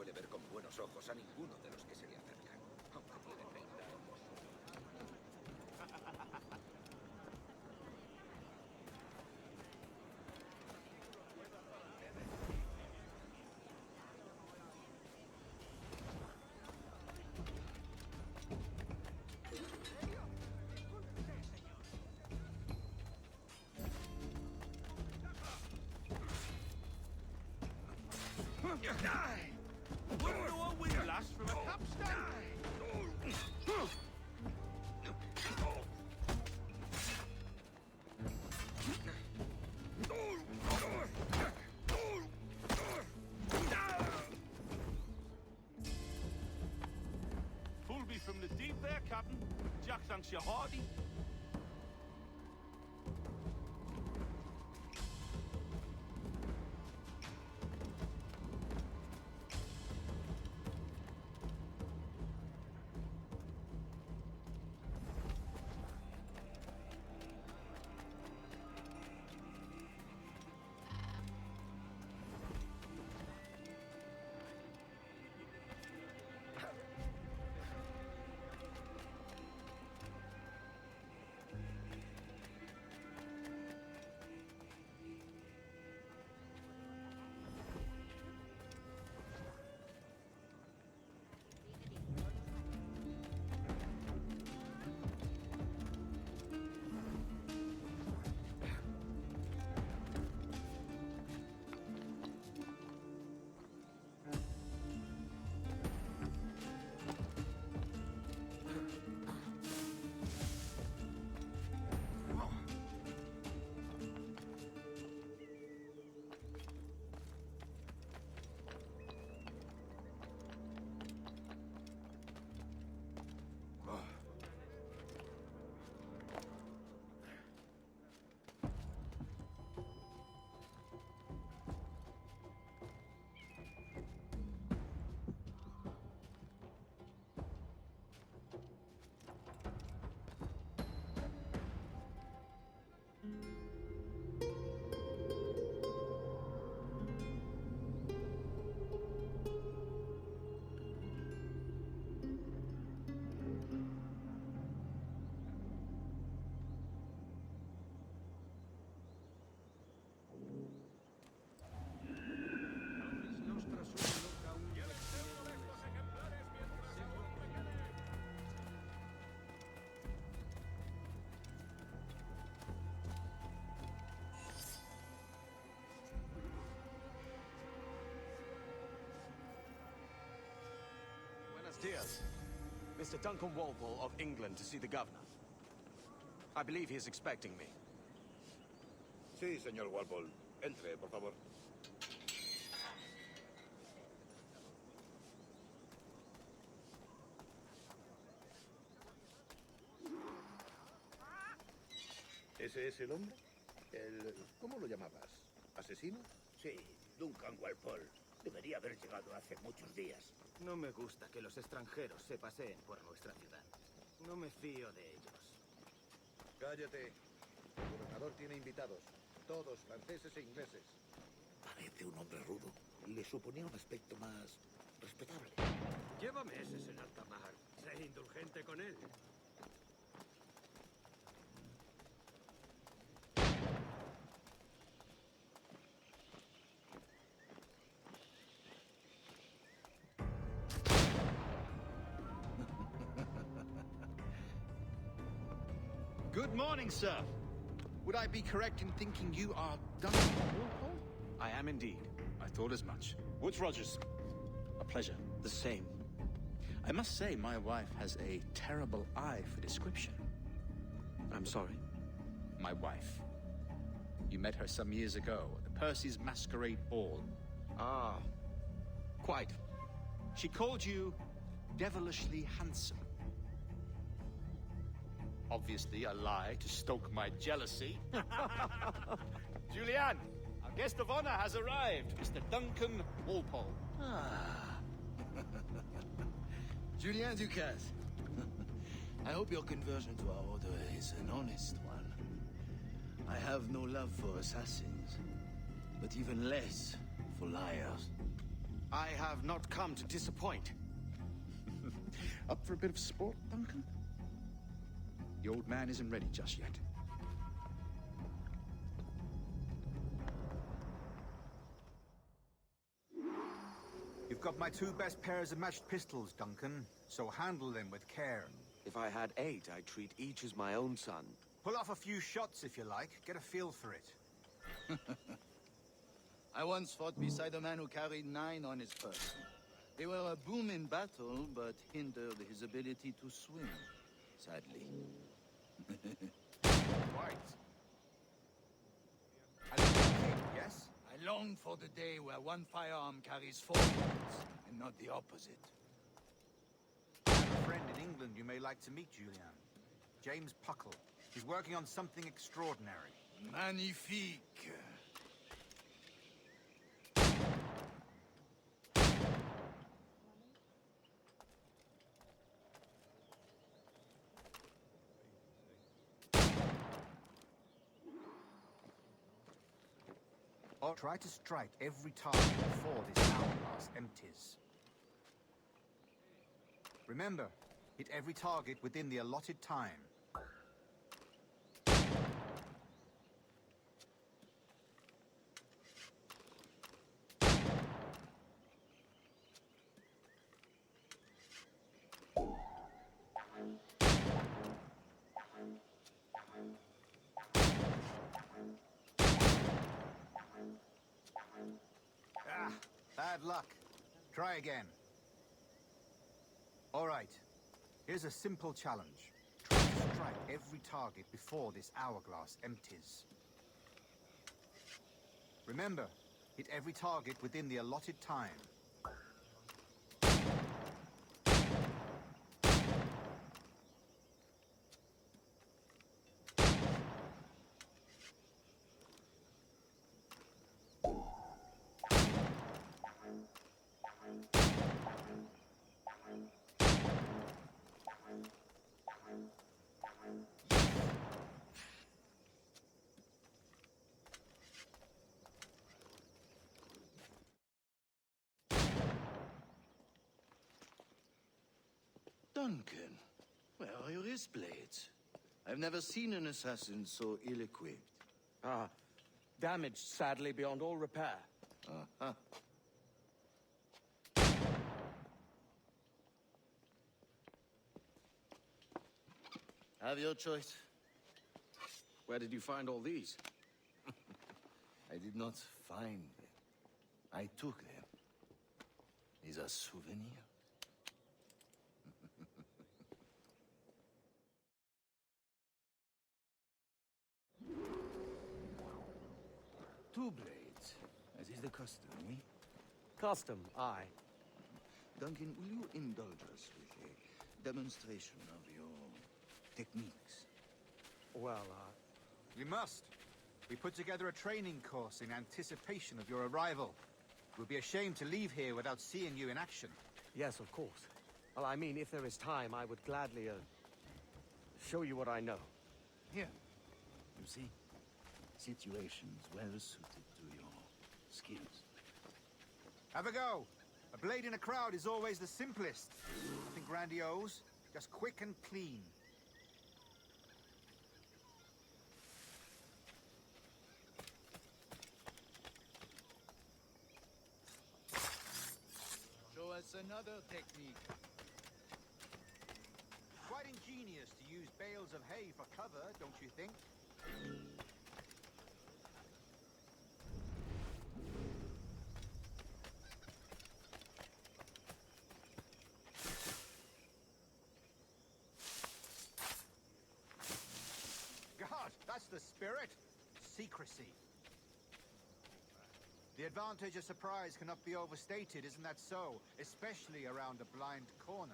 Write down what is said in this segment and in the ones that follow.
suele ver con buenos ojos a ninguno de los que se le acercan, aunque tiene 30 años. Wouldn't know a windlass from a capstan. Pull me from the deep there, Captain. Jack thanks you hearty. Buenos dias. Mr. Duncan Walpole of England to see the governor. I believe he is expecting me. Sí, señor Walpole. Entre, por favor. ¿Ese es el hombre? ¿Cómo lo llamabas? ¿Asesino? Sí, Duncan Walpole. Debería haber llegado hace muchos días. No me gusta que los extranjeros se paseen por nuestra ciudad. No me fío de ellos. Cállate. El gobernador tiene invitados. Todos franceses e ingleses. Parece un hombre rudo. Le suponía un aspecto más respetable. Lleva meses en alta mar. Sé indulgente con él. Good morning, sir. Would I be correct in thinking you are Duncan Walpole? I am indeed. I thought as much. Woods Rogers. A pleasure. The same. I must say, my wife has a terrible eye for description. I'm sorry. My wife. You met her some years ago at the Percy's Masquerade Ball. Ah, quite. She called you devilishly handsome. Obviously a lie to stoke my jealousy. Julianne, our guest of honor has arrived, Mr. Duncan Walpole. Ah. Julien Ducasse. I hope your conversion to our order is an honest one. I have no love for assassins, but even less for liars. I have not come to disappoint. Up for a bit of sport, Duncan? The old man isn't ready just yet. You've got my 2 best pairs of matched pistols, Duncan, so handle them with care. If I had 8, I'd treat each as my own son. Pull off a few shots if you like, get a feel for it. I once fought beside a man who carried 9 on his person. They were a boom in battle, but hindered his ability to swim, sadly. Right. A little kick, yes? I long for the day where one firearm carries 4 bullets, and not the opposite. I have a friend in England you may like to meet, Julian. James Puckle. He's working on something extraordinary. Magnifique! Or try to strike every target before this hourglass empties. Remember, hit every target within the allotted time. Ah, bad luck. Try again. All right. Here's a simple challenge. Try to strike every target before this hourglass empties. Remember, hit every target within the allotted time. Duncan, where are your wrist blades? I've never seen an assassin so ill-equipped. Damaged, sadly, beyond all repair. Uh-huh. Have your choice. Where did you find all these? I did not find them. I took them. These are souvenirs. Two blades, as is the custom, eh? Custom, aye. Duncan, will you indulge us with a demonstration of your techniques? Well, You must. We put together a training course in anticipation of your arrival. It would be a shame to leave here without seeing you in action. yes, of course. Well, I mean, if there is time, I would gladly, show you what I know. Here, you see, situations well suited to your skills. Have a go. A blade in a crowd is always the simplest. Nothing grandiose, just quick and clean. Show us another technique. Quite ingenious to use bales of hay for cover, don't you think? God, that's the spirit. Secrecy. The advantage of surprise cannot be overstated, isn't that so? Especially around a blind corner.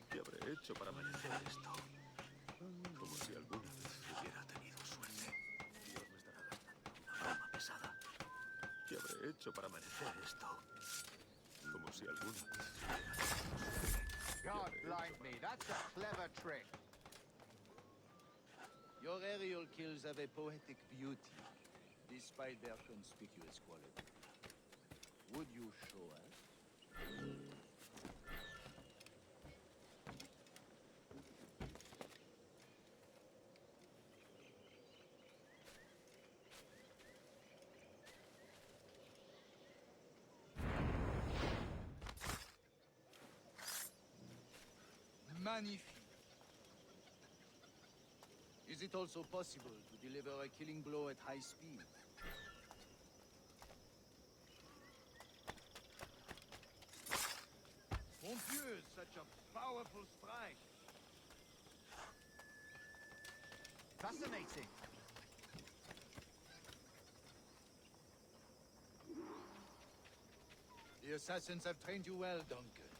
¿Qué habré hecho para merecer esto? Como si alguna vez hubiera tenido suerte. Dios me estará gastando una broma pesada. hecho para merecer esto? Como si alguna... God blind me, that's a clever trick. Your aerial kills have a poetic beauty, despite their conspicuous quality. Would you show us? Magnifique. Is it also possible to deliver a killing blow at high speed? Mon Dieu, such a powerful strike. Fascinating. The assassins have trained you well, Duncan.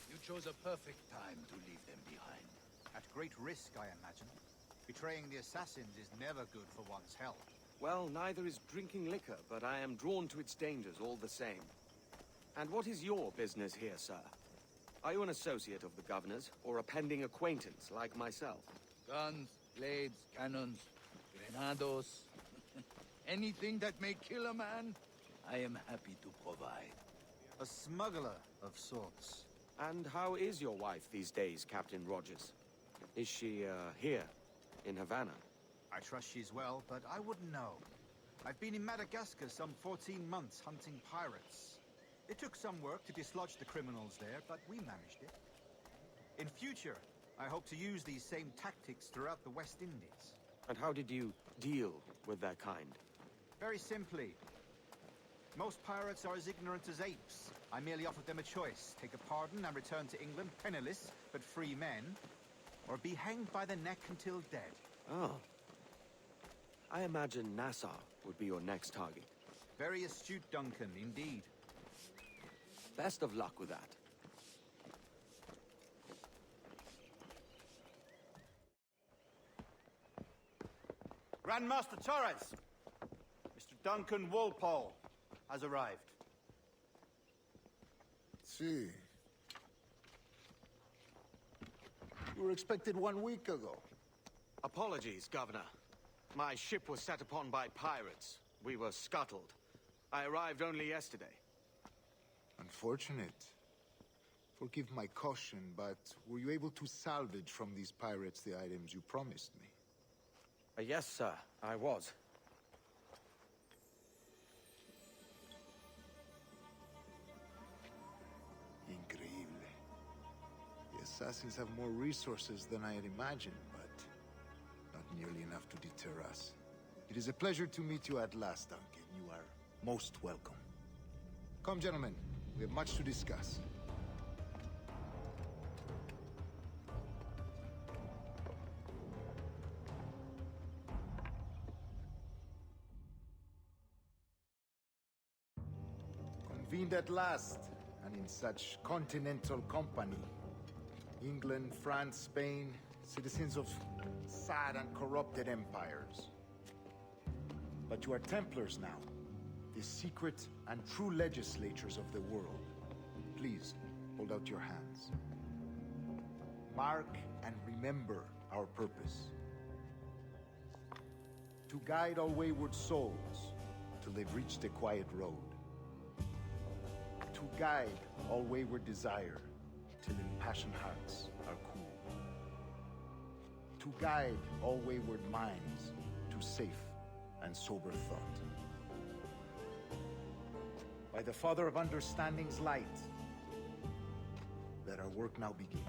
You chose a perfect time to leave them behind. At great risk, I imagine. Betraying the assassins is never good for one's health. Well, neither is drinking liquor, but I am drawn to its dangers all the same. And what is your business here, sir? Are you an associate of the governor's, or a pending acquaintance like myself? Guns, blades, cannons, grenados. Anything that may kill a man, I am happy to provide. A smuggler of sorts. And how is your wife these days, Captain Rogers? Is she, here, in Havana? I trust she's well, but I wouldn't know. I've been in Madagascar some 14 months hunting pirates. It took some work to dislodge the criminals there, but we managed it. In future, I hope to use these same tactics throughout the West Indies. And how did you deal with their kind? Very simply. Most pirates are as ignorant as apes. I merely offered them a choice. Take a pardon and return to England penniless, but free men, or be hanged by the neck until dead. Oh. I imagine Nassau would be your next target. Very astute, Duncan, indeed. Best of luck with that. Grandmaster Torres! Mr. Duncan Walpole has arrived. See. You were expected 1 week ago. Apologies, Governor. My ship was set upon by pirates. We were scuttled. I arrived only yesterday. Unfortunate. Forgive my caution, but were you able to salvage from these pirates the items you promised me? Yes, sir, I was. Increíble. The assassins have more resources than I had imagined, but not nearly enough to deter us. It is a pleasure to meet you at last, Duncan. You are most welcome. Come, gentlemen. We have much to discuss. Convened at last, and in such continental company. England, France, Spain, citizens of sad and corrupted empires. But you are Templars now, the secret and true legislators of the world. Please, hold out your hands. Mark and remember our purpose. To guide all wayward souls till they've reached a quiet road. To guide all wayward desire till impassioned hearts are cool. To guide all wayward minds to safe and sober thought. By the Father of Understanding's light, let our work now begin.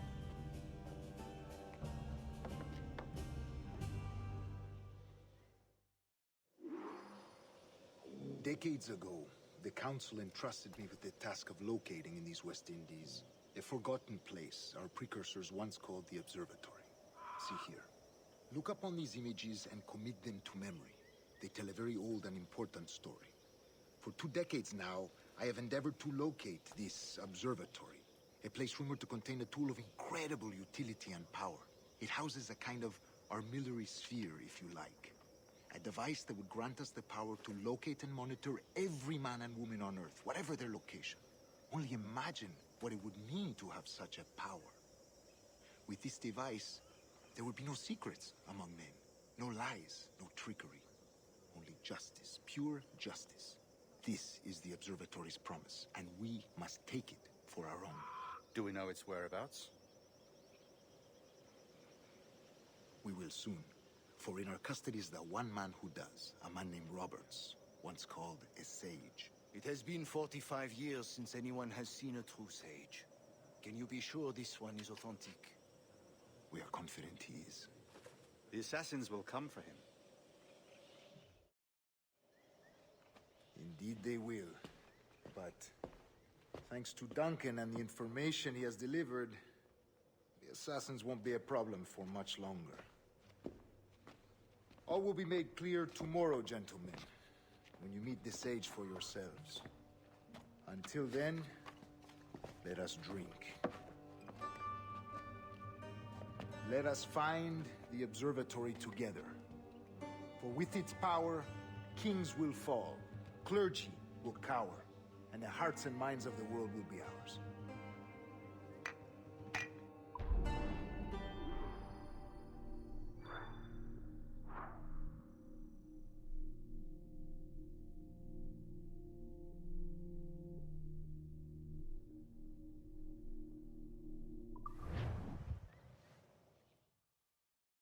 Decades ago, the Council entrusted me with the task of locating in these West Indies a forgotten place our precursors once called the Observatory. See here. Look upon these images and commit them to memory. They tell a very old and important story. For 2 decades now, I have endeavored to locate this observatory, a place rumored to contain a tool of incredible utility and power. It houses a kind of armillary sphere, if you like. A device that would grant us the power to locate and monitor every man and woman on Earth, whatever their location. Only imagine what it would mean to have such a power. With this device, there would be no secrets among men. No lies, no trickery. Only justice, pure justice. This is the Observatory's promise, and we must take it for our own. Do we know its whereabouts? We will soon. For in our custody is the one man who does, a man named Roberts, once called a sage. It has been 45 years since anyone has seen a true sage. Can you be sure this one is authentic? We are confident he is. The assassins will come for him. Indeed they will. But thanks to Duncan and the information he has delivered, the assassins won't be a problem for much longer. All will be made clear tomorrow, gentlemen, when you meet the sage for yourselves. Until then, let us drink. Let us find the observatory together. For with its power, kings will fall, clergy will cower, and the hearts and minds of the world will be ours.